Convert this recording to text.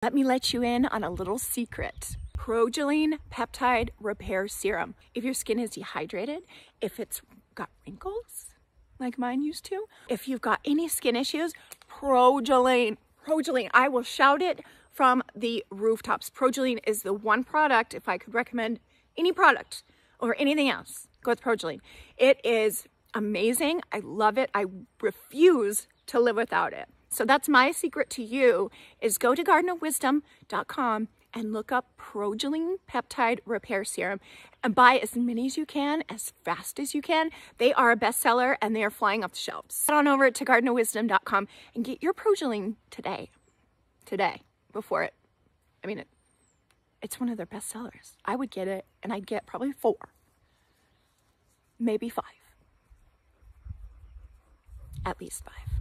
Let me let you in on a little secret. Progeline Peptide Repair Serum. If your skin is dehydrated, if it's got wrinkles like mine used to, if you've got any skin issues, Progeline, I will shout it from the rooftops. Progeline is the one product, if I could recommend any product or anything else, go with Progeline. It is amazing. I love it. I refuse to live without it. So that's my secret to you, is go to gardenofwisdom.com and look up Progeline Peptide Repair Serum and buy as many as you can, as fast as you can. They are a bestseller and they are flying off the shelves. Head on over to gardenofwisdom.com and get your Progeline today, before it, it's one of their best sellers. I would get it and I'd get probably 4, maybe 5, at least 5.